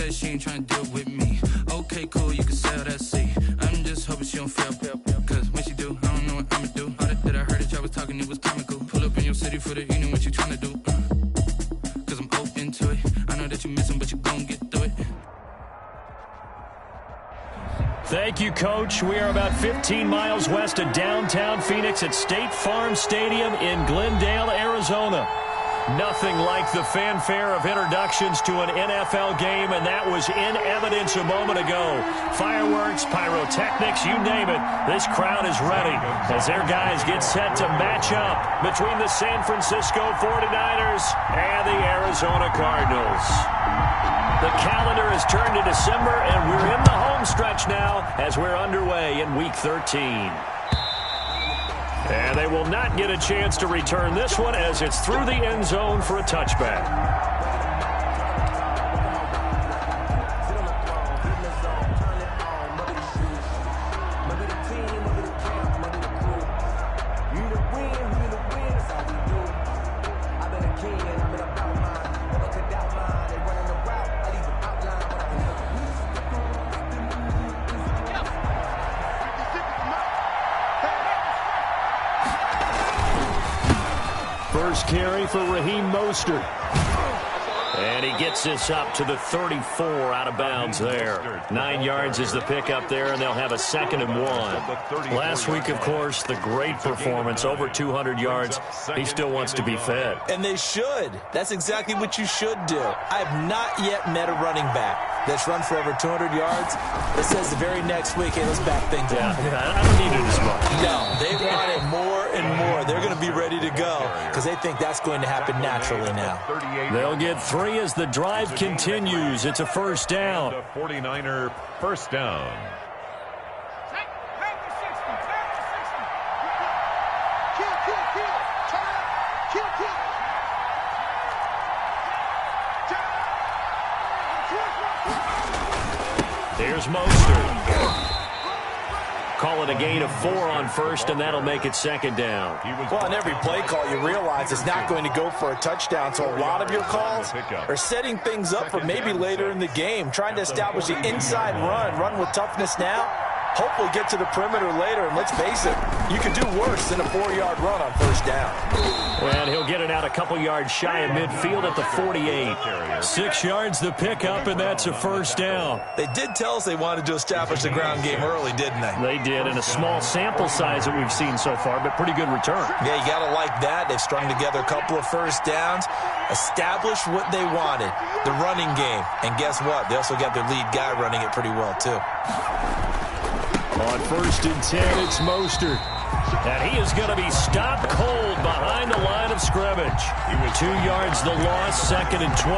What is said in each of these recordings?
said she ain't trying to deal with me. Okay, cool, you can sell that seat. I'm just hoping she don't fail. Cause when she do, I don't know what I'ma do. All that I heard that y'all was talking, it was comical. Pull up in your city for the evening, what you trying to do? Cause I'm open to it. I know that you missing, but you gon' get through it. Thank you, Coach. We are about 15 miles west of downtown Phoenix at State Farm Stadium in Glendale, Arizona. Nothing like the fanfare of introductions to an NFL game, and that was in evidence a moment ago. Fireworks, pyrotechnics, you name it. This crowd is ready as their guys get set to match up between the San Francisco 49ers and the Arizona Cardinals. The calendar has turned to December, and we're in the home stretch now as we're underway in Week 13. And they will not get a chance to return this one as it's through the end zone for a touchback. First carry for Raheem Mostert. And he gets this up to the 34 out of bounds there. 9 yards is the pickup there, and they'll have a 2nd and 1. Last week, of course, the great performance, over 200 yards. He still wants to be fed. And they should. That's exactly what you should do. I have not yet met a running back that's run for over 200 yards. It says the very next week, hey, let's back things up. Yeah, I don't need it as much. No, they want it more and more. They're going to be ready to go because they think that's going to happen naturally now. They'll get 3 as the drive continues. It's a first down. 49er first down. Here's Mostert. Call it a gain of 4 on first, and that'll make it 2nd down. Well, on every play call, you realize it's not going to go for a touchdown, so a lot of your calls are setting things up for maybe later in the game, trying to establish the inside run with toughness now. Hopefully get to the perimeter later, and let's face it, you can do worse than a 4-yard run on first down. And he'll get it out a couple yards shy of midfield at the 48. 6 yards the pickup, and that's a first down. They did tell us they wanted to establish the ground game early, didn't they? They did, in a small sample size that we've seen so far, but pretty good return. Yeah, you got to like that. They've strung together a couple of first downs, established what they wanted, the running game. And guess what? They also got their lead guy running it pretty well, too. On 1st and 10, it's Mostert. And he is going to be stopped cold behind the line of scrimmage. 2 yards the loss, 2nd and 12.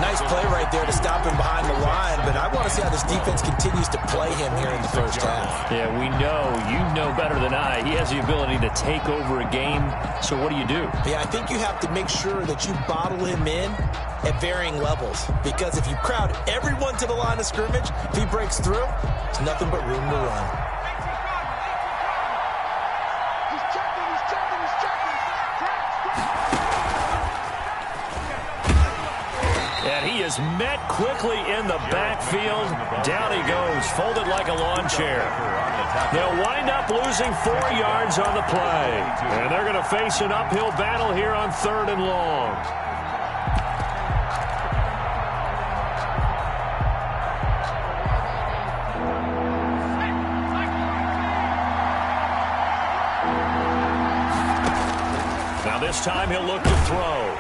Nice play right there to stop him behind the line, but I want to see how this defense continues to play him here in the first half. Yeah, we know. You know better than I. He has the ability to take over a game, so what do you do? Yeah, I think you have to make sure that you bottle him in at varying levels, because if you crowd everyone to the line of scrimmage, if he breaks through, there's nothing but room to run. And he is met quickly in the backfield. Down he goes, folded like a lawn chair. They'll wind up losing 4 yards on the play. And they're going to face an uphill battle here on 3rd and long. Now this time he'll look to throw.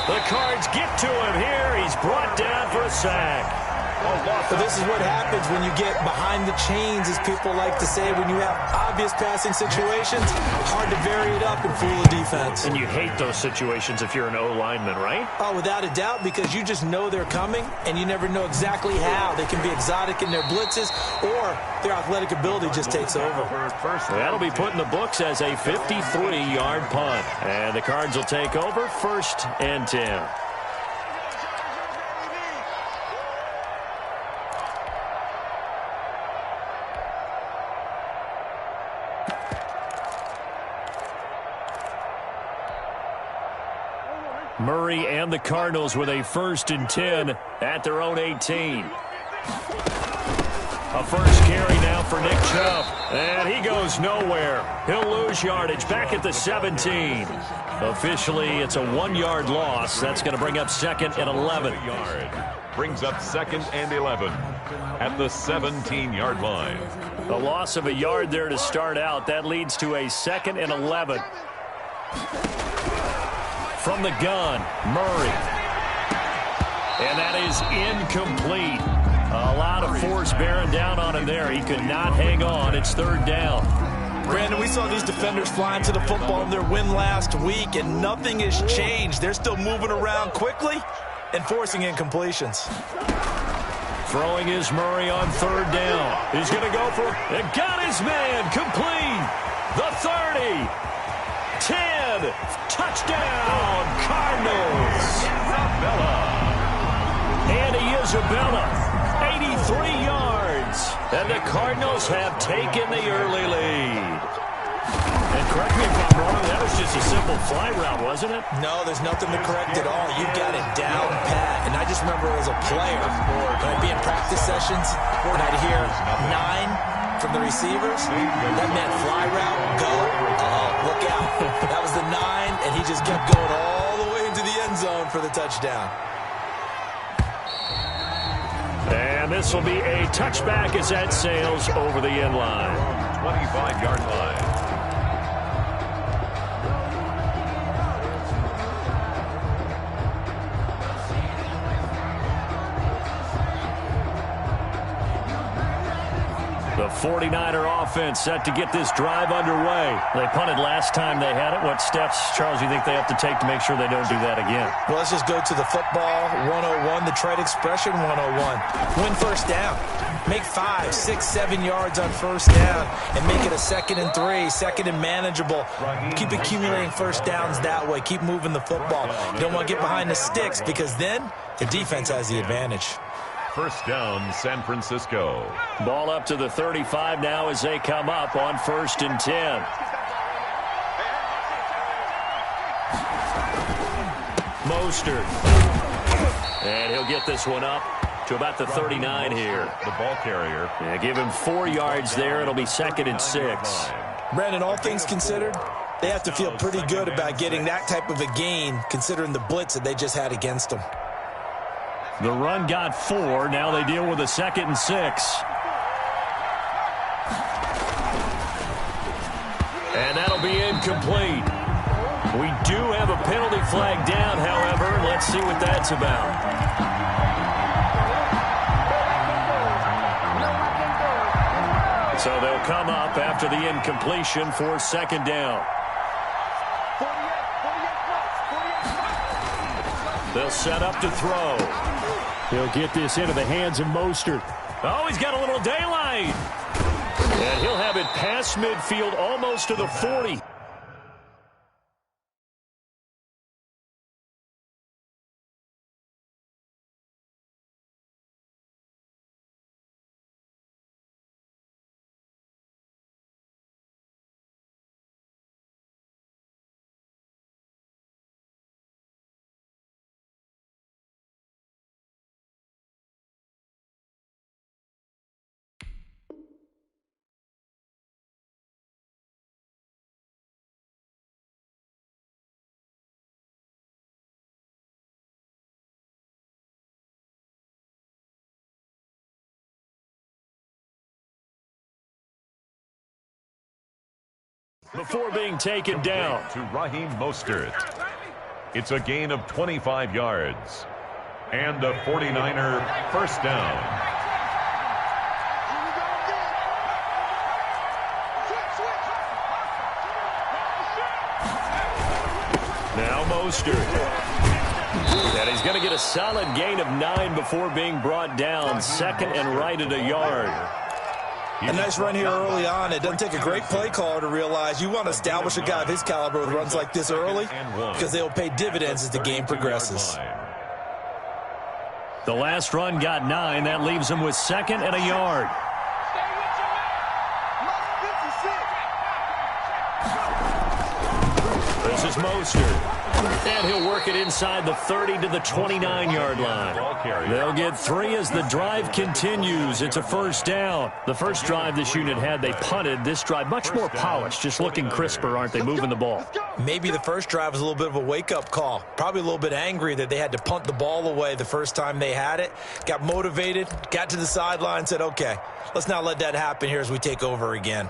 The Cards get to him here. He's brought down for a sack. But this is what happens when you get behind the chains, as people like to say, when you have obvious passing situations. Hard to vary it up and fool the defense. And you hate those situations if you're an O-lineman, right? Oh, without a doubt, because you just know they're coming, and you never know exactly how. They can be exotic in their blitzes, or their athletic ability just takes over. That'll be put in the books as a 53-yard punt. And the Cards will take over 1st and 10. Murray and the Cardinals with a 1st and 10 at their own 18. A first carry now for Nick Chubb. And he goes nowhere. He'll lose yardage back at the 17. Officially, it's a 1-yard loss. That's going to bring up 2nd and 11. Brings up 2nd and 11 at the 17-yard line. A loss of a yard there to start out. That leads to a 2nd and 11. From the gun, Murray. And that is incomplete. A lot of force bearing down on him there. He could not hang on. It's 3rd down. Brandon, we saw these defenders flying to the football in their win last week, and nothing has changed. They're still moving around quickly and forcing incompletions. Throwing is Murray on 3rd down. He's going to go for it. Got his man. Complete. The 30. 10. Touchdown. Cardinals. Andy Isabella. 83 yards. And the Cardinals have taken the early lead. And correct me if I'm wrong, that was just a simple fly route, wasn't it? No, there's nothing to correct at all. You got it down pat. And I just remember as a player, when I'd be in practice sessions, and I'd hear 9 from the receivers, that meant fly route, go, look out. That was the 9, and he just kept going all the way into the end zone for the touchdown. And this will be a touchback as that sails over the end line. 25-yard line. The 49er offense set to get this drive underway. They punted last time they had it. What steps, Charles, do you think they have to take to make sure they don't do that again? Well, let's just go to the football 101, the trade expression 101. Win first down. Make 5, 6, 7 yards on first down and make it a 2nd and 3, 2nd and manageable. Keep accumulating first downs that way. Keep moving the football. You don't want to get behind the sticks because then the defense has the advantage. First down, San Francisco. Ball up to the 35 now as they come up on 1st and 10. Mostert. And he'll get this one up to about the 39 here. The ball carrier. Yeah, give him 4 yards there. It'll be 2nd and 6. Brandon, all things considered, they have to feel pretty good about getting that type of a gain considering the blitz that they just had against them. The run got 4. Now they deal with a 2nd and 6. And that'll be incomplete. We do have a penalty flag down, however. Let's see what that's about. So they'll come up after the incompletion for 2nd down. They'll set up to throw. He'll get this into the hands of Mostert. Oh, he's got a little daylight. And he'll have it past midfield almost to the 40. Before being taken down to Raheem Mostert. It's a gain of 25 yards. And a 49er first down. Now Mostert. And he's going to get a solid gain of 9 before being brought down. 2nd and right at a yard. A nice run here early on. It doesn't take a great play caller to realize you want to establish a guy of his caliber with runs like this early because they'll pay dividends as the game progresses. The last run got 9. That leaves him with 2nd and a yard. This is Mostert. And he'll work it inside the 30 to the 29-yard line. They'll get 3 as the drive continues. It's a first down. The first drive this unit had, they punted. This drive, much more polished, just looking crisper, aren't they, moving the ball? Maybe the first drive was a little bit of a wake-up call. Probably a little bit angry that they had to punt the ball away the first time they had it. Got motivated, got to the sideline, said, okay, let's not let that happen here as we take over again.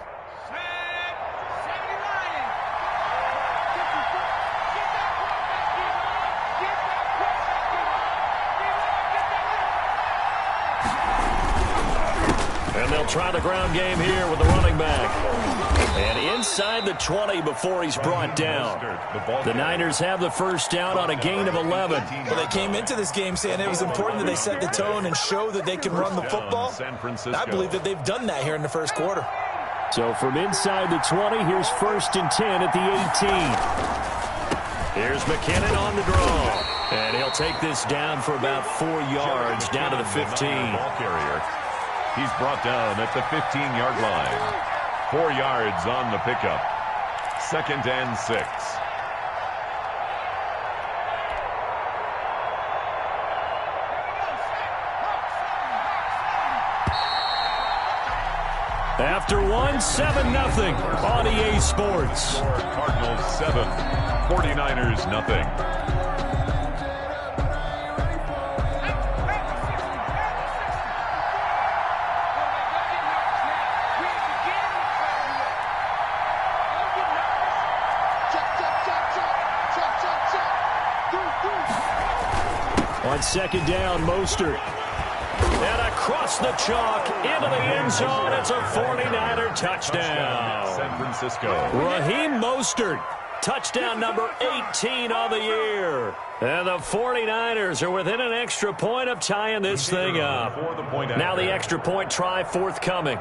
And they'll try the ground game here with the running back. And inside the 20 before he's brought down. The Niners have the first down on a gain of 11. Well, they came into this game saying it was important that they set the tone and show that they can run the football. I believe that they've done that here in the first quarter. So from inside the 20, here's 1st and 10 at the 18. Here's McKinnon on the draw. And he'll take this down for about 4 yards down to the 15. He's brought down at the 15-yard line. 4 yards on the pickup. 2nd and 6. After 1, 7-0 on EA Sports. Cardinals 7, 49ers nothing. On 2nd down, Mostert. And across the chalk into the end zone. It's a 49er touchdown. San Francisco. Raheem Mostert. Touchdown number 18 on the year. And the 49ers are within an extra point of tying this thing up. Now the extra point try forthcoming.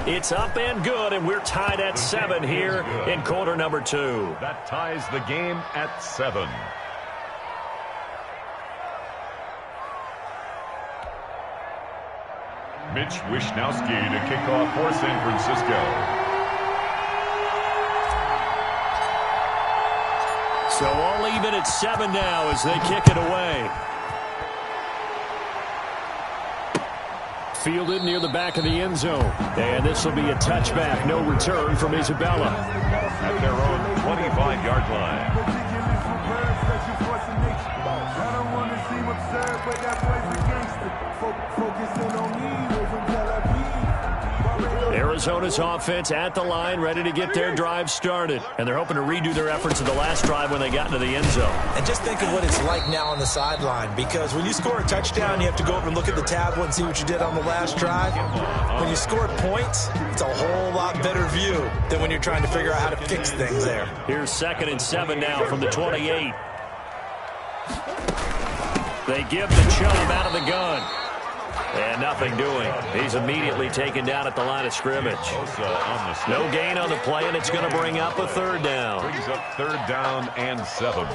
It's up and good, and we're tied at 7 here in quarter number 2. That ties the game at 7. Mitch Wishnowsky to kick off for San Francisco. So all even at 7 now as they kick it away. Fielded near the back of the end zone. And this will be a touchback. No return from Isabella. At their own 25-yard line. Arizona's offense at the line, ready to get their drive started. And they're hoping to redo their efforts in the last drive when they got into the end zone. And just think of what it's like now on the sideline, because when you score a touchdown, you have to go over and look at the tablet and see what you did on the last drive. When you score points, it's a whole lot better view than when you're trying to figure out how to fix things there. Here's 2nd and 7 now from the 28. They give the Chubb out of the gun. And nothing doing. He's immediately taken down at the line of scrimmage. No gain on the play, and it's going to bring up a 3rd down. Brings up 3rd down and 7.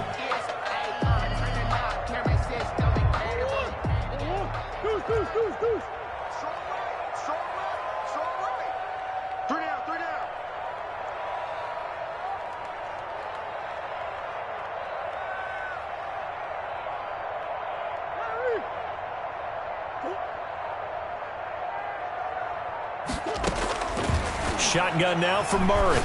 Shotgun now from Murray.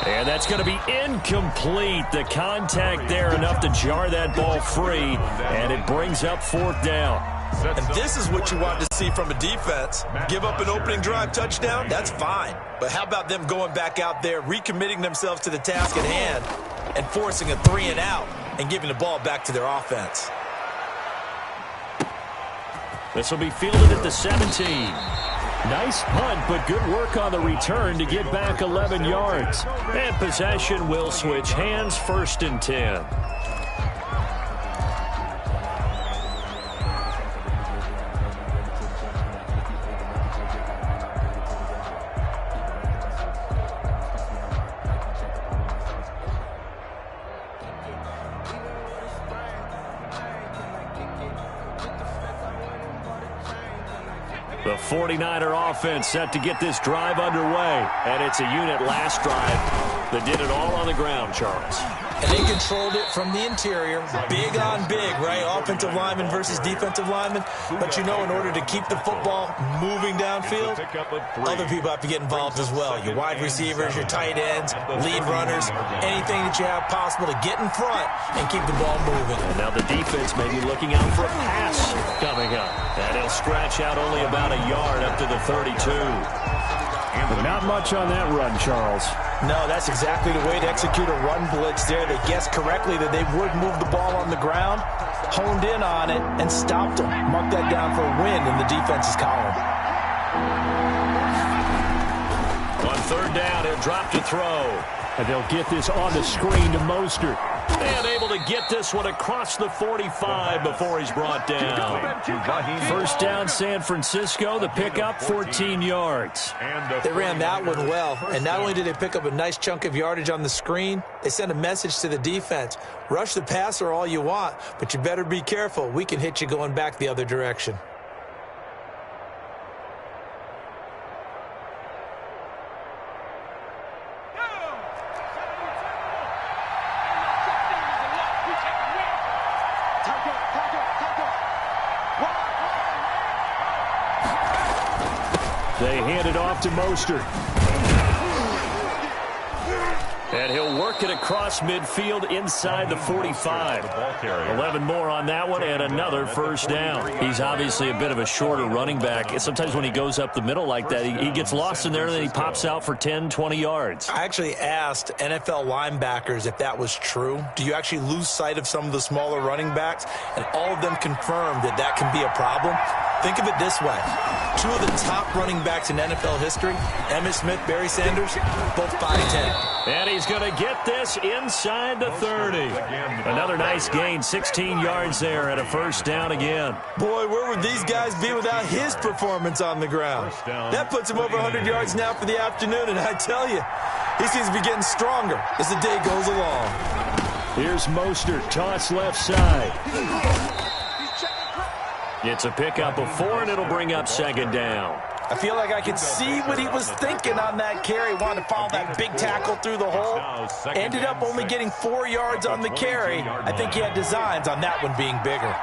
And that's going to be incomplete. The contact there enough to jar that ball free, and it brings up 4th down. And this is what you want to see from a defense. Give up an opening drive touchdown, that's fine. But how about them going back out there, recommitting themselves to the task at hand, and forcing a 3-and-out and giving the ball back to their offense. This will be fielded at the 17. Nice punt, but good work on the return to get back 11 yards. And possession will switch hands, 1st and 10. The 49er offense set to get this drive underway. And it's a unit last drive that did it all on the ground, Charles. And they controlled it from the interior. Big on big, right? Offensive lineman versus defensive lineman. But you know, in order to keep the football moving downfield, other people have to get involved as well. Your wide receivers, your tight ends, lead runners, anything that you have possible to get in front and keep the ball moving. And now the defense may be looking out for a pass coming up. And he'll scratch out only about a yard up to the 32. But not much on that run, Charles. No, that's exactly the way to execute a run blitz there. They guessed correctly that they would move the ball on the ground, honed in on it, and stopped them. Mark that down for a win in the defense's column. On third down, he'll drop to throw. And they'll get this on the screen to Mostert. And able to get this one across the 45 before he's brought down. First down, San Francisco. The pickup, 14 yards. They ran that one well. And not only did they pick up a nice chunk of yardage on the screen, they sent a message to the defense. Rush the passer all you want, but you better be careful. We can hit you going back the other direction. They hand it off to Mostert. And he'll work it across midfield inside the 45. 11 more on that one and another first down. He's obviously a bit of a shorter running back. Sometimes when he goes up the middle like that, he gets lost in there and then he pops out for 10, 20 yards. I actually asked NFL linebackers if that was true. Do you actually lose sight of some of the smaller running backs? And all of them confirmed that that can be a problem. Think of it this way. Two of the top running backs in NFL history, Emmitt Smith, Barry Sanders, both 5'10". And he's going to get this inside the 30. Another nice gain, 16 yards there and a first down again. Boy, where would these guys be without his performance on the ground? That puts him over 100 yards now for the afternoon, and I tell you, he seems to be getting stronger as the day goes along. Here's Mostert, toss left side. It's a pickup of 4, and it'll bring up second down. I feel like I could see what he was thinking on that carry. Wanted to follow that big tackle through the hole. Ended up only getting 4 yards on the carry. I think he had designs on that one being bigger.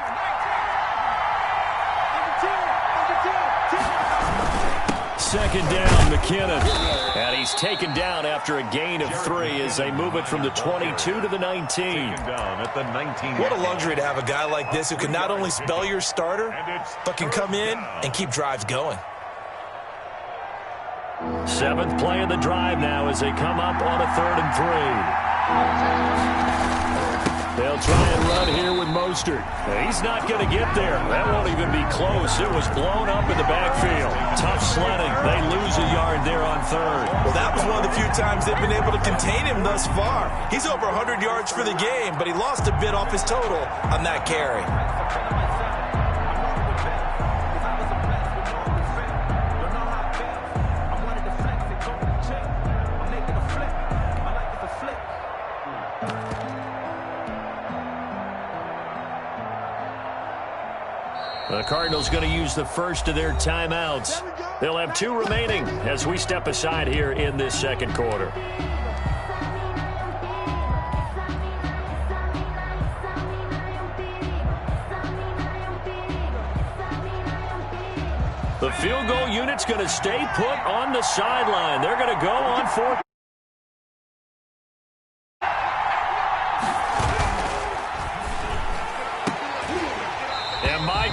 Second down, McKinnon. And he's taken down after a gain of 3 as they move it from the 22 to the 19. What a luxury to have a guy like this who can not only spell your starter, but can come in and keep drives going. 7th play of the drive now as they come up on a 3rd and 3. They'll try and run here with Mostert. He's not going to get there. That won't even be close. It was blown up in the backfield. Tough sledding. They lose a yard there on 3rd. Well, that was one of the few times they've been able to contain him thus far. He's over 100 yards for the game, but he lost a bit off his total on that carry. The Cardinals going to use the first of their timeouts. They'll have 2 remaining as we step aside here in this second quarter. The field goal unit's going to stay put on the sideline. They're going to go on 4th.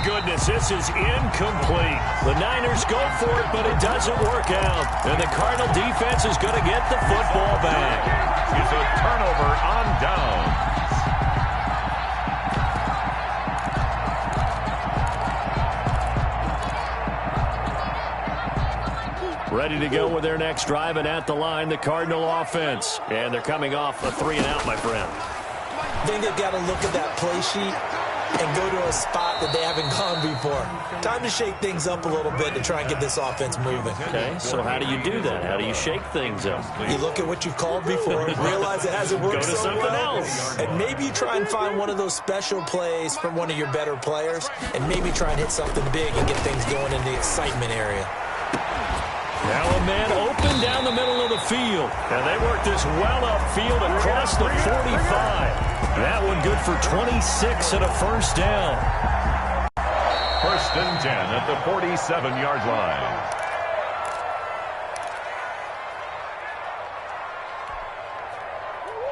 Goodness, this is incomplete. The Niners go for it, but it doesn't work out. And the Cardinal defense is going to get the football back. It's a turnover on down. Ready to go with their next drive, and at the line, the Cardinal offense. And they're coming off a 3-and-out, my friend. I think they've got to look at that play sheet and go to a spot that they haven't gone before. Time to shake things up a little bit to try and get this offense moving. Okay, so how do you do that? How do you shake things up? You look at what you've called before, realize it hasn't worked Go to so something well, else. and maybe you try and find one of those special plays from one of your better players, and maybe try and hit something big and get things going in the excitement area. Now a man open down the middle of the field. And they work this well upfield across the 45. That one good for 26 and a first down. First and 10 at the 47-yard line.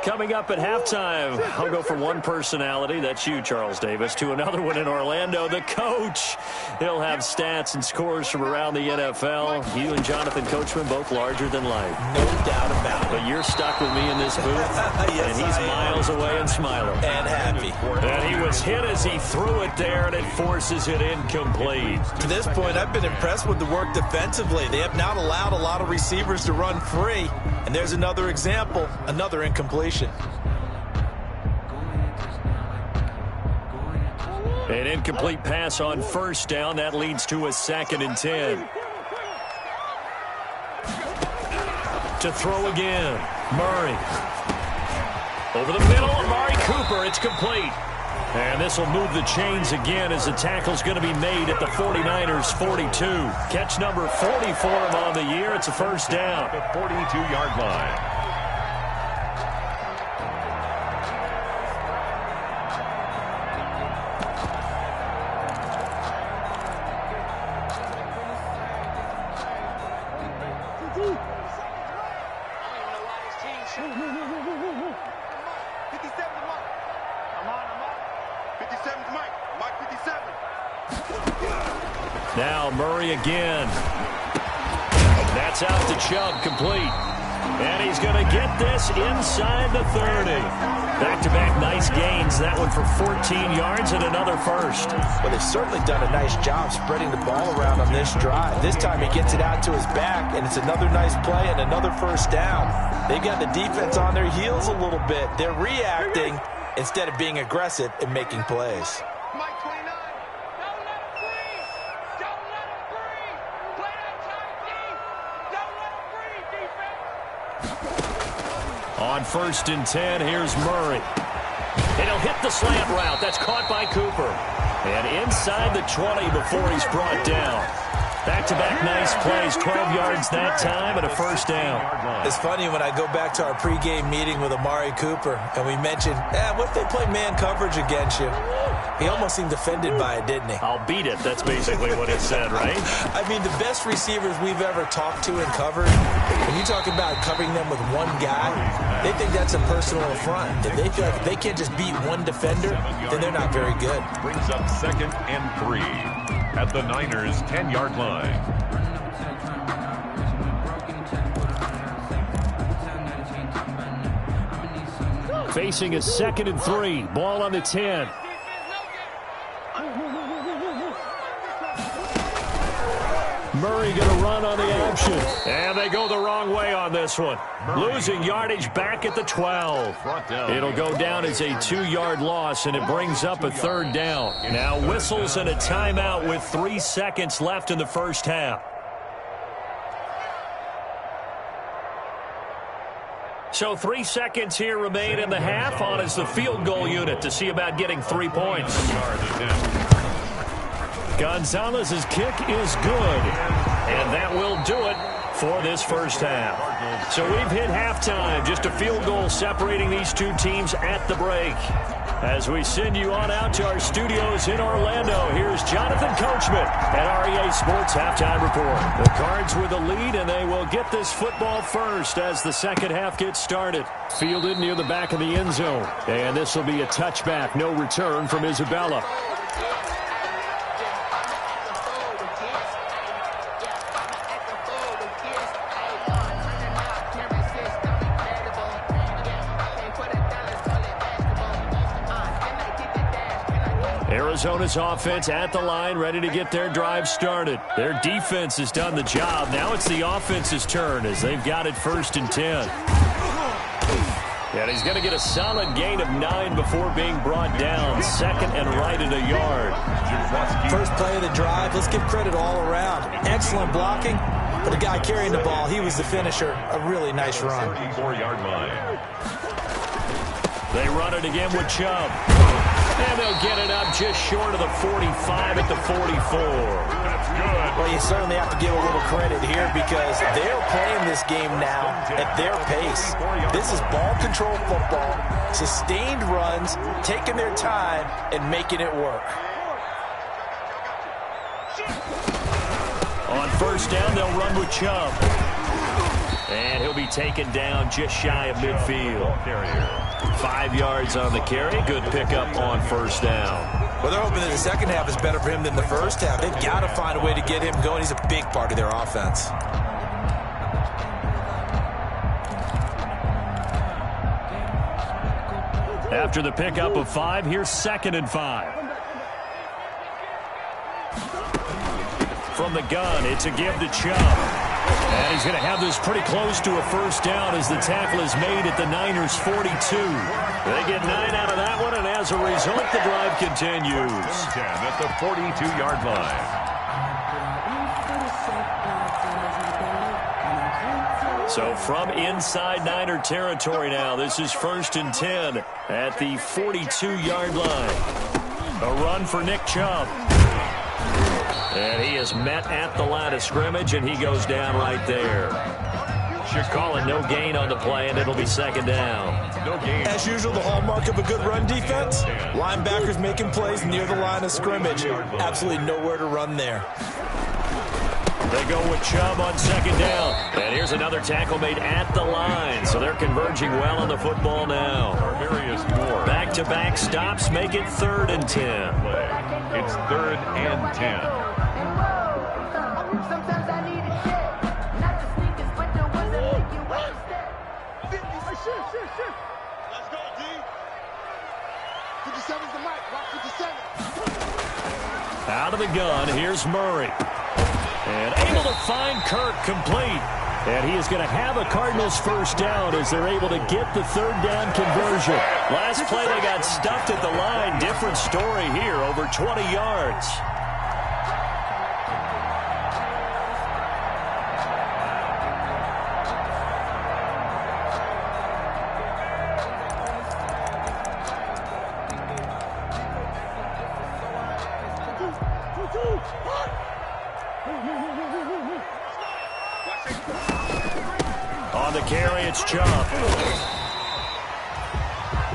Coming up at halftime, I'll go from one personality, that's you, Charles Davis, to another one in Orlando, the coach. He'll have stats and scores from around the NFL. You and Jonathan Coachman, both larger than life. No doubt about it. But you're stuck with me in this booth, Yes, and he's I am. miles away and smiling. And happy. And he was hit as he threw it there, and it forces it incomplete. To this point, I've been impressed with the work defensively. They have not allowed a lot of receivers to run free. And there's another example, another incompletion. An incomplete pass on first down. That leads to a 2nd and 10. To throw again. Murray. Over the middle, Amari Cooper. It's complete. And this will move the chains again as the tackle's going to be made at the 49ers' 42. Catch number 40 for him on the year. It's a first down. The 42-yard line. Now Murray again. That's out to Chubb, complete. And he's going to get this inside the 30. Back-to-back nice gains. That one for 14 yards and another first. Well, they've certainly done a nice job spreading the ball around on this drive. This time he gets it out to his back, and it's another nice play and another first down. They've got the defense on their heels a little bit. They're reacting instead of being aggressive and making plays. On 1st and 10, here's Murray. And he'll hit the slant route. That's caught by Cooper. And inside the 20 before he's brought down. Back-to-back nice plays, 12 yards that time and a first down. It's funny when I go back to our pregame meeting with Amari Cooper and we mentioned, what if they play man coverage against you? He almost seemed offended by it, didn't he? I'll beat it. That's basically what it said, right? I mean, the best receivers we've ever talked to and covered, when you talk about covering them with one guy, they think that's a personal affront. If they feel like they can't just beat one defender, then they're not very good. Brings up 2nd and 3 at the Niners' 10-yard line. Facing a 2nd and 3. Ball on the 10. Murray going to run on the option. And they go the wrong way on this one. Losing yardage back at the 12. It'll go down as a 2-yard loss, and it brings up a 3rd down. Now whistles and a timeout with 3 seconds left in the first half. So 3 seconds here remain in the half on as the field goal unit to see about getting 3 points. Gonzalez's kick is good, and that will do it for this first half. So we've hit halftime, just a field goal separating these two teams at the break. As we send you on out to our studios in Orlando, here's Jonathan Coachman at REA Sports Halftime Report. The Cards with the lead, and they will get this football first as the second half gets started. Fielded near the back of the end zone, and this will be a touchback, no return from Isabella. Arizona's offense at the line, ready to get their drive started. Their defense has done the job. Now it's the offense's turn as they've got it 1st and 10. And he's going to get a solid gain of 9 before being brought down. Second and right at a yard. First play of the drive. Let's give credit all around. Excellent blocking. But the guy carrying the ball, he was the finisher. A really nice run. 34-yard line. They run it again with Chubb. And they'll get it up just short of the 45 at the 44. That's good. Well, you certainly have to give a little credit here because they're playing this game now at their pace. This is ball control football, sustained runs, taking their time, and making it work. On first down, they'll run with Chubb. And he'll be taken down just shy of midfield. 5 yards on the carry. Good pickup on first down. Well, they're hoping that the second half is better for him than the first half. They've got to find a way to get him going. He's a big part of their offense. After the pickup of 5, here's 2nd and 5. From the gun, it's a give to Chubb. And he's going to have this pretty close to a first down as the tackle is made at the Niners' 42. They get 9 out of that one, and as a result, the drive continues. 10 at the 42-yard line. So from inside Niner territory now, this is 1st and 10 at the 42-yard line. A run for Nick Chubb. And he is met at the line of scrimmage, and he goes down right there. Should call it no gain on the play, and it'll be 2nd down. No gain. As usual, the hallmark of a good run defense, linebackers making plays near the line of scrimmage. Absolutely nowhere to run there. They go with Chubb on 2nd down. And here's another tackle made at the line. So they're converging well on the football now. Back-to-back stops make it 3rd and 10. It's 3rd and 10. Let's go, D. 57's the mic. Rock 57. Out of the gun, here's Murray. And able to find Kirk complete. And he is going to have a Cardinals first down as they're able to get the 3rd down conversion. Last play, they got stuffed at the line. Different story here, over 20 yards. On the carry, it's Chubb.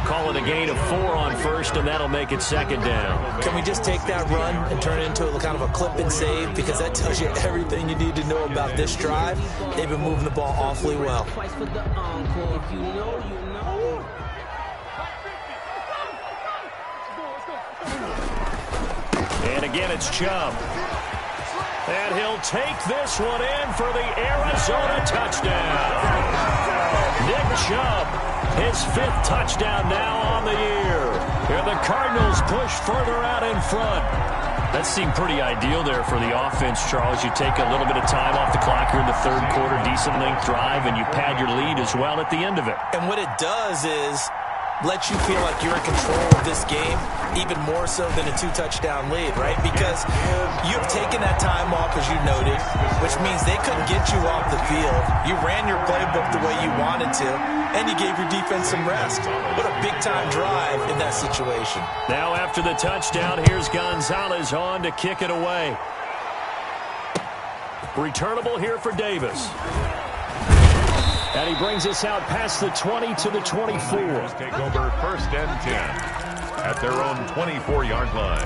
Call it a gain of 4 on first, and that'll make it 2nd down. Can we just take that run and turn it into a kind of a clip and save? Because that tells you everything you need to know about this drive. They've been moving the ball awfully well. And again, it's Chubb. And he'll take this one in for the Arizona touchdown. Nick Chubb, his 5th touchdown now on the year. And the Cardinals push further out in front. That seemed pretty ideal there for the offense, Charles. You take a little bit of time off the clock here in the 3rd quarter, decent length drive, and you pad your lead as well at the end of it. And what it does is let you feel like you're in control of this game, even more so than a 2-touchdown lead, right? Because you've taken that time off, as you noted, which means they couldn't get you off the field. You ran your playbook the way you wanted to, and you gave your defense some rest. What a big-time drive in that situation. Now after the touchdown, here's Gonzalez on to kick it away. Returnable here for Davis. And he brings us out past the 20 to the 24. Take over 1st and 10 at their own 24-yard line.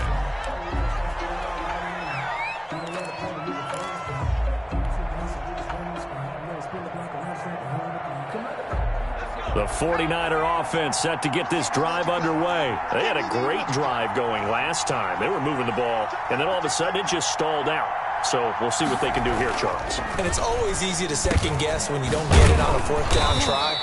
The 49er offense set to get this drive underway. They had a great drive going last time. They were moving the ball, and then all of a sudden it just stalled out. So we'll see what they can do here, Charles. And it's always easy to second guess when you don't get it on a 4th down try.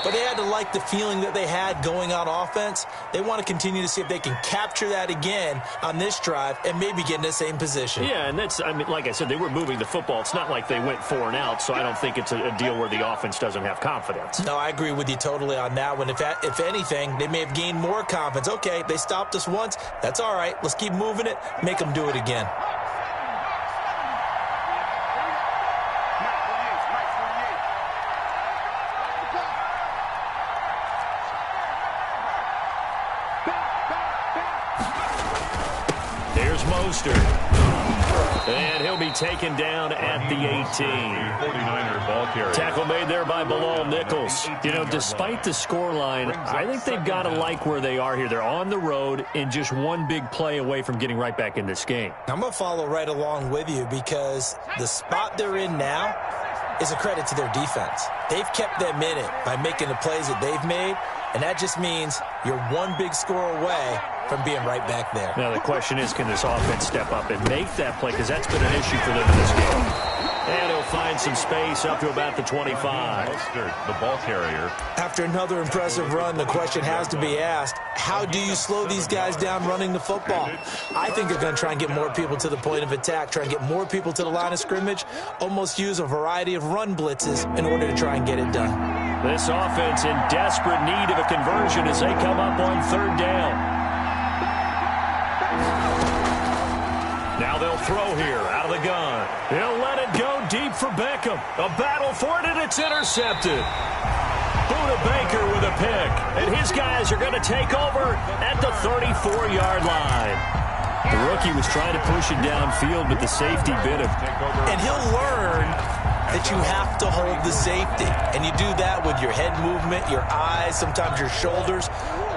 but they had to like the feeling that they had going on offense. They want to continue to see if they can capture that again on this drive and maybe get in the same position. Yeah, and that's, I mean, like I said, they were moving the football. It's not like they went 4 and out, so I don't think it's a deal where the offense doesn't have confidence. No, I agree with you totally on that one. If anything, they may have gained more confidence. Okay, they stopped us once. That's all right. Let's keep moving it. Make them do it again. Here's Mostert. And he'll be taken down at the 18. 49er ball carrier. Tackle made there by Bilal Nichols. You know, despite the scoreline, I think they've got to like where they are here. They're on the road and just one big play away from getting right back in this game. I'm going to follow right along with you because the spot they're in now is a credit to their defense. They've kept them in it by making the plays that they've made, and that just means you're one big score away from being right back there. Now, the question is, can this offense step up and make that play? Because that's been an issue for them in this game. And he'll find some space up to about the 25. Mostert, the ball carrier. After another impressive run, the question has to be asked, how do you slow these guys down running the football? I think they're going to try and get more people to the point of attack, try and get more people to the line of scrimmage, almost use a variety of run blitzes in order to try and get it done. This offense in desperate need of a conversion as they come up on 3rd down. Now they'll throw here out of the gun. He'll let it go deep for Beckham. A battle for it, and it's intercepted. Buda Baker with a pick. And his guys are going to take over at the 34-yard line. The rookie was trying to push it downfield, but the safety bit him. And he'll learn that you have to hold the safety. And you do that with your head movement, your eyes, sometimes your shoulders.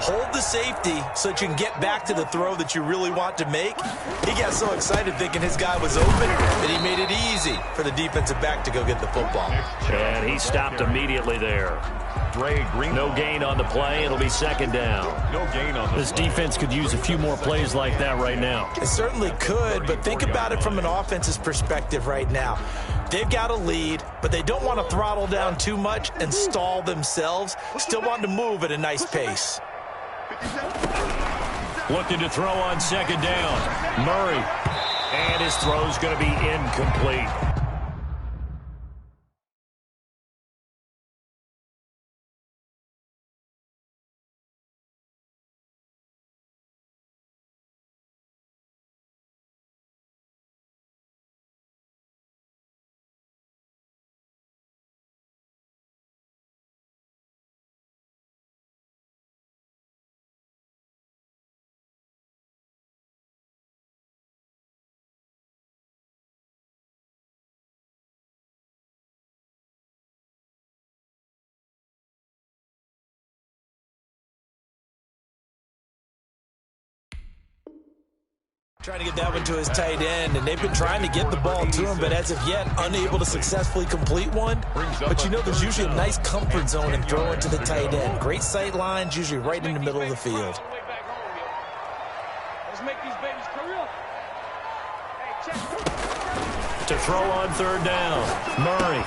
Hold the safety so that you can get back to the throw that you really want to make. He got so excited thinking his guy was open that he made it easy for the defensive back to go get the football. And he stopped immediately there. No gain on the play. It'll be 2nd down. No gain on the This defense could use a few more plays like that right now. It certainly could, but think about it from an offense's perspective right now. They've got a lead, but they don't want to throttle down too much and stall themselves. Still want to move at a nice pace. Looking to throw on 2nd down. Murray. And his throw's going to be incomplete. Trying to get that one to his tight end, and they've been trying to get the ball to him, but as of yet, unable to successfully complete one. But you know, there's usually a nice comfort zone in throwing to the tight end. Great sight lines, usually right in the middle of the field. Let's make these babies career. Hey, check. To throw on 3rd down. Murray.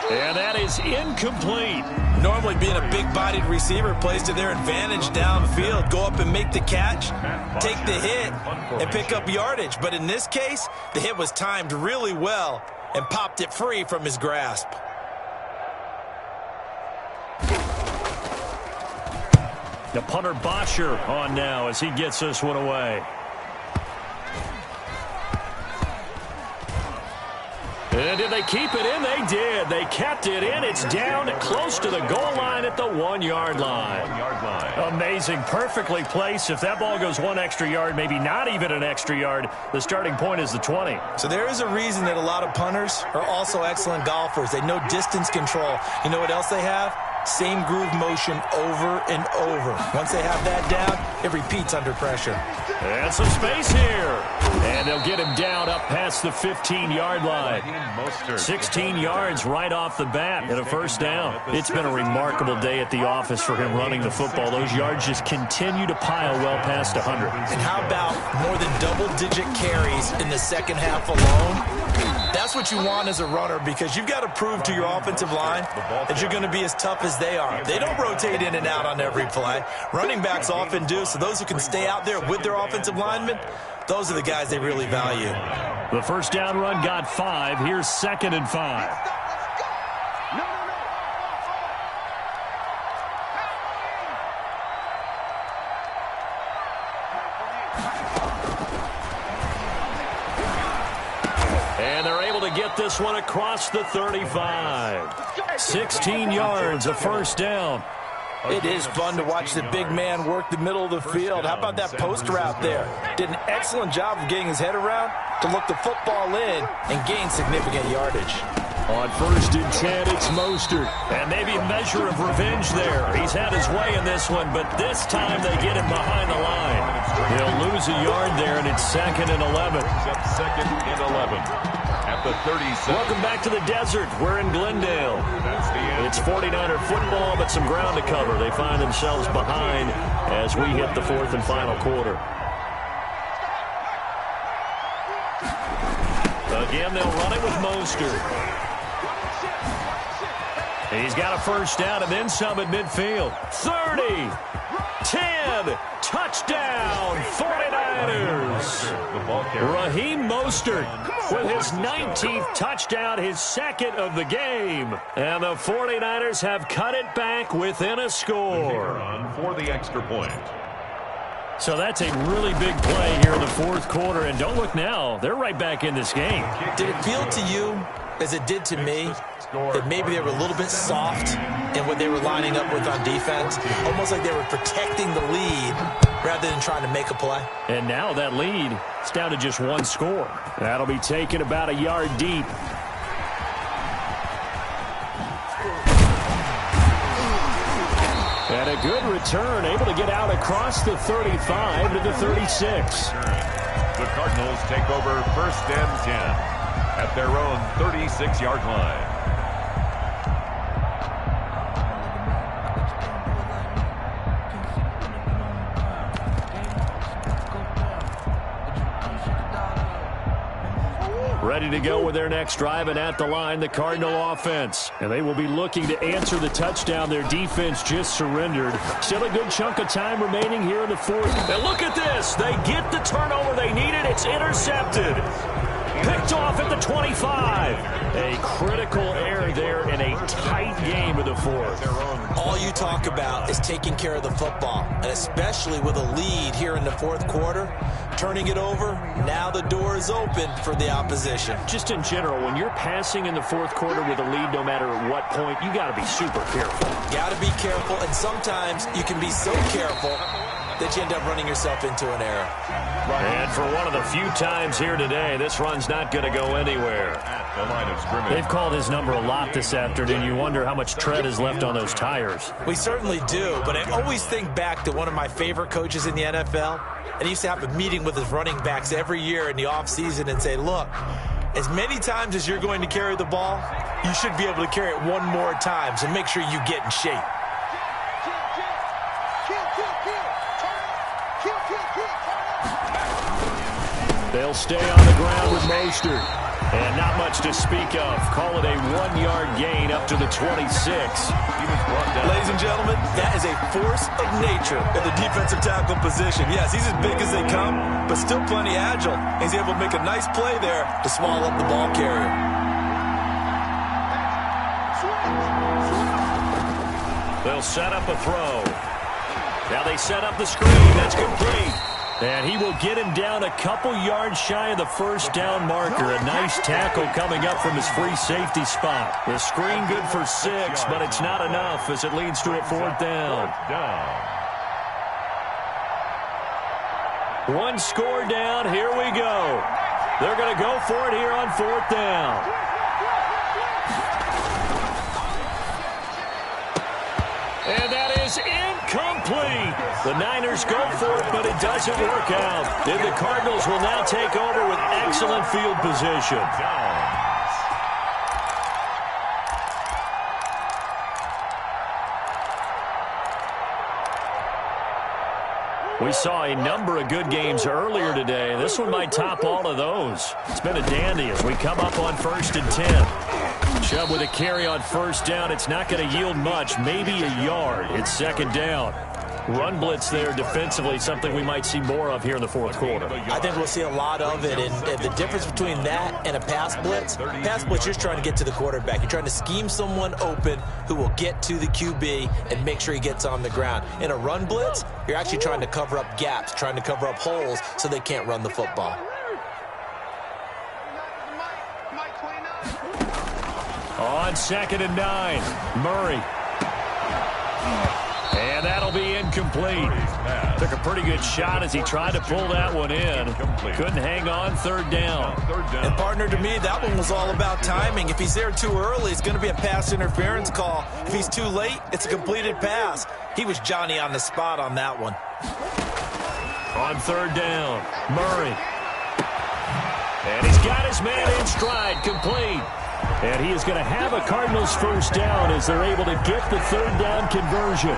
And that is incomplete. Normally being a big-bodied receiver plays to their advantage downfield. Go up and make the catch, take the hit, and pick up yardage. But in this case, the hit was timed really well and popped it free from his grasp. The punter Bosher on now as he gets this one away. And did they keep it in? They did. They kept it in. It's down close to the goal line at the 1-yard line. Amazing. Perfectly placed. If that ball goes 1 extra yard, maybe not even an extra yard, the starting point is the 20. So there is a reason that a lot of punters are also excellent golfers. They know distance control. You know what else they have? Same groove motion over and over. Once they have that down, it repeats under pressure. And some space here. And they'll get him down up past the 15-yard line. 16 yards right off the bat and a 1st down. It's been a remarkable day at the office for him running the football. Those yards just continue to pile well past 100. And how about more than double-digit carries in the second half alone? That's what you want as a runner, because you've got to prove to your offensive line that you're going to be as tough as they are. They don't rotate in and out on every play. Running backs often do, so those who can stay out there with their offensive linemen, those are the guys they really value. The first down run got 5. Here's 2nd and 5. And they're able to get this one across the 35. 16 yards, a first down. It is fun to watch the big man work the middle of the field. How about that post route there? Did an excellent job of getting his head around to look the football in and gain significant yardage. On 1st and 10, it's Mostert. And maybe a measure of revenge there. He's had his way in this one, but this time they get him behind the line. They'll lose a yard there, and it's 2nd and 11. 2nd and 11 at the 37. Welcome back to the desert. We're in Glendale. It's 49er football, but some ground to cover. They find themselves behind as we hit the 4th and final quarter. Again, they'll run it with Mostert. He's got a first down and then some at midfield. 30, 10, touchdown, 49ers. Raheem Mostert with his 19th touchdown, his 2nd of the game. And the 49ers have cut it back within a score. For the extra point. So that's a really big play here in the 4th quarter. And don't look now, they're right back in this game. Did it feel to you, as it did to me, that maybe they were a little bit soft in what they were lining up with on defense? Almost like they were protecting the lead rather than trying to make a play. And now that lead is down to just 1 score. That'll be taken about a yard deep. And a good return, able to get out across the 35 to the 36. The Cardinals take over 1st and 10 at their own 36-yard line. Ready to go with their next drive, and at the line, the Cardinal offense. And they will be looking to answer the touchdown their defense just surrendered. Still a good chunk of time remaining here in the 4th. And look at this. They get the turnover they needed. It's intercepted. Picked off at the 25. A critical error there in a tight game of the 4th. All you talk about is taking care of the football, and especially with a lead here in the 4th quarter, turning it over, now the door is open for the opposition. Just in general, when you're passing in the 4th quarter with a lead, no matter at what point, you got to be super careful. Got to be careful, and sometimes you can be so careful that you end up running yourself into an error. And for one of the few times here today, this run's not going to go anywhere. At the line of scrimmage. They've called his number a lot this afternoon. You wonder how much tread is left on those tires. We certainly do, but I always think back to one of my favorite coaches in the NFL, and he used to have a meeting with his running backs every year in the offseason and say, look, as many times as you're going to carry the ball, you should be able to carry it one more time, so make sure you get in shape. They'll stay on the ground with Mostert. And not much to speak of. Call it a 1-yard gain up to the 26. Ladies and gentlemen, that is a force of nature at the defensive tackle position. Yes, he's as big as they come, but still plenty agile. He's able to make a nice play there to swallow up the ball carrier. They'll set up a throw. Now they set up the screen. That's complete. And he will get him down a couple yards shy of the first down marker. A nice tackle coming up from his free safety spot. The screen good for 6, but it's not enough as it leads to a 4th down. 1 score down. Here we go. They're going to go for it here on 4th down. And that is incomplete. The Niners go for it, but it doesn't work out. And the Cardinals will now take over with excellent field position. We saw a number of good games earlier today. This one might top all of those. It's been a dandy as we come up on 1st and 10. Chubb with a carry on 1st down. It's not going to yield much, maybe a yard. It's 2nd down. Run blitz there defensively, something we might see more of here in the 4th quarter. I think we'll see a lot of it, and the difference between that and a pass blitz, you're just trying to get to the quarterback. You're trying to scheme someone open who will get to the QB and make sure he gets on the ground. In a run blitz, you're actually trying to cover up gaps, trying to cover up holes so they can't run the football. On 2nd and 9, Murray. And that'll be incomplete. Took a pretty good shot as he tried to pull that one in. Couldn't hang on 3rd down. And partner, to me, that one was all about timing. If he's there too early, it's going to be a pass interference call. If he's too late, it's a completed pass. He was Johnny on the spot on that one. On 3rd down, Murray. And he's got his man in stride, complete. And he is going to have a Cardinals 1st down as they're able to get the 3rd down conversion.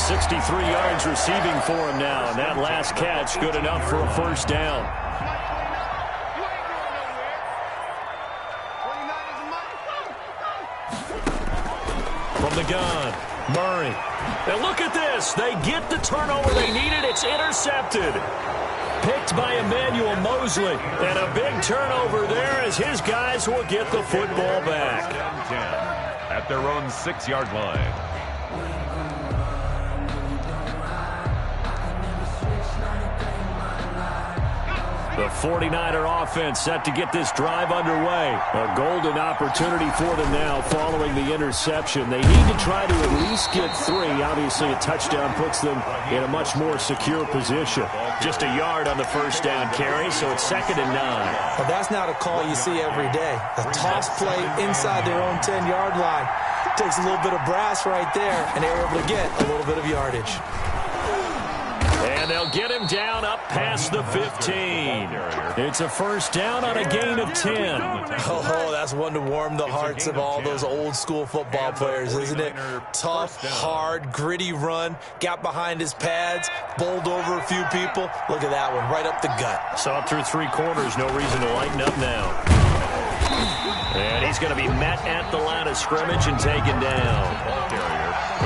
63 yards receiving for him now, and that last catch good enough for a 1st down. From the gun, Murray. And look at this. They get the turnover they needed. It's intercepted. Picked by Emmanuel Mosley. And a big turnover there as his guys will get the football back. At their own 6-yard line. The 49er offense set to get this drive underway. A golden opportunity for them now following the interception. They need to try to at least get 3. Obviously, a touchdown puts them in a much more secure position. Just a yard on the 1st down carry, so it's 2nd and 9. Well, that's not a call you see every day. A toss play inside their own 10-yard line. Takes a little bit of brass right there, and they're able to get a little bit of yardage. And they'll get him down up past the 15. It's a 1st down on a gain of 10. Oh, that's one to warm the hearts of all those old-school football players, isn't it? Tough, hard, gritty run. Got behind his pads, bowled over a few people. Look at that one, right up the gut. Saw it through 3 quarters. No reason to lighten up now. And he's going to be met at the line of scrimmage and taken down.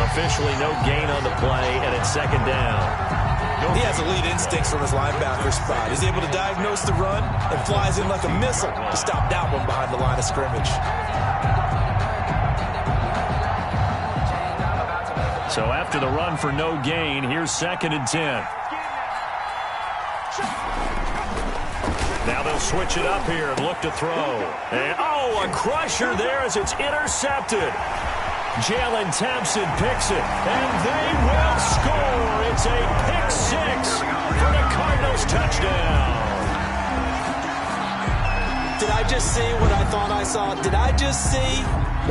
Officially no gain on the play, and it's 2nd down. He has elite instincts from his linebacker spot. He's able to diagnose the run and flies in like a missile to stop that one behind the line of scrimmage. So after the run for no gain, here's 2nd and 10. Now they'll switch it up here and look to throw. And, a crusher there as it's intercepted. Jalen Thompson picks it, and they will score. It's a pick 6 for the Cardinals touchdown. Did I just see what I thought I saw? Did I just see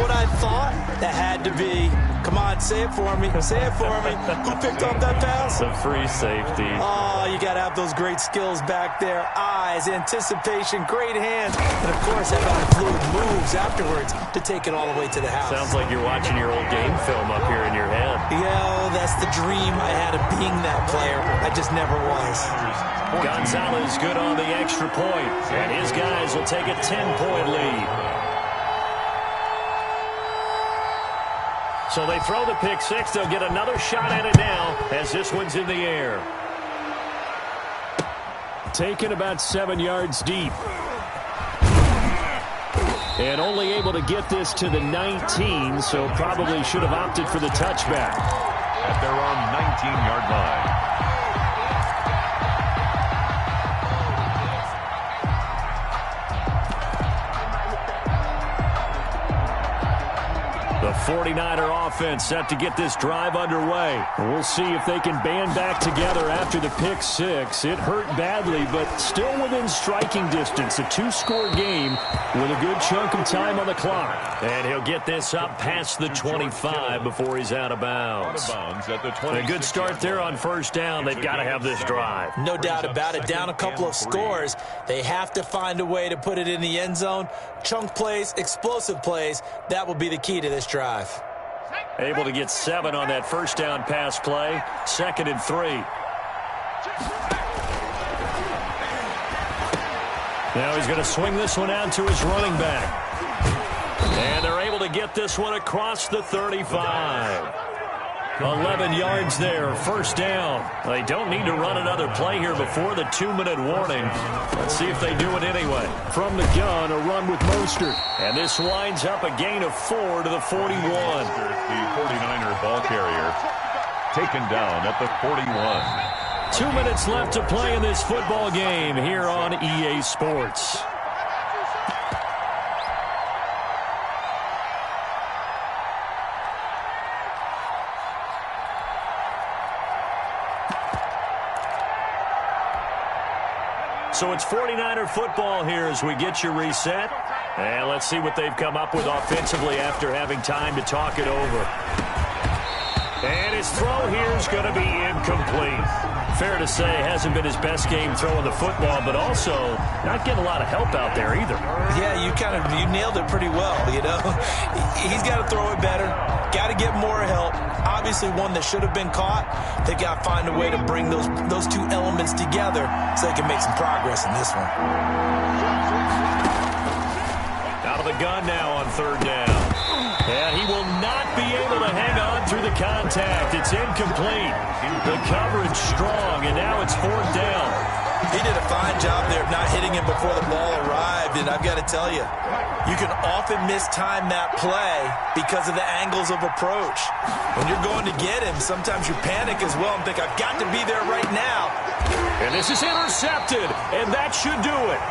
what I thought? That had to be. Come on, say it for me. Say it for me. Who picked up that pass? The free safety. Oh, you got to have those great skills back there. Eyes, anticipation, great hands, and, of course, having the fluid moves afterwards to take it all the way to the house. Sounds like you're watching your old game film up here in your head. Yeah, that's the dream I had of being that player. I just never was. Gonzalez good on the extra point, and his guys will take a 10-point lead. So they throw the pick 6. They'll get another shot at it now as this one's in the air. Taken about 7 yards deep. And only able to get this to the 19, so probably should have opted for the touchback. At their own 19-yard line. The 49er offense set to get this drive underway. We'll see if they can band back together after the pick 6. It hurt badly, but still within striking distance. A 2-score game with a good chunk of time on the clock. And he'll get this up past the 25 before he's out of bounds. A good start there on 1st down. They've got to have this drive. No doubt about it. Down a couple of scores. They have to find a way to put it in the end zone. Chunk plays, explosive plays. That will be the key to this drive. Able to get 7 on that 1st down pass play. 2nd and 3. Now he's going to swing this one out to his running back. And they're able to get this one across the 35. 11 yards there, first down. They don't need to run another play here before the 2-minute warning. Let's see if they do it anyway. From the gun, a run with Mostert. And this winds up a gain of 4 to the 41. The 49er ball carrier taken down at the 41. 2 minutes left to play in this football game here on EA Sports. So it's 49er football here as we get you reset. And let's see what they've come up with offensively after having time to talk it over. And his throw here is going to be incomplete. Fair to say, hasn't been his best game throwing the football, but also not getting a lot of help out there either. Yeah, you nailed it pretty well, you know. He's got to throw it better, got to get more help. Obviously one that should have been caught. They've got to find a way to bring those two elements together so they can make some progress in this one. Out of the gun now on third down. And he will not be able to hang on through the contact. It's incomplete. The coverage strong, and now it's fourth down. He did a fine job there of not hitting him before the ball arrived, and I've got to tell you, you can often mistime that play because of the angles of approach. When you're going to get him, sometimes you panic as well and think, I've got to be there right now. And this is intercepted, and that should do it.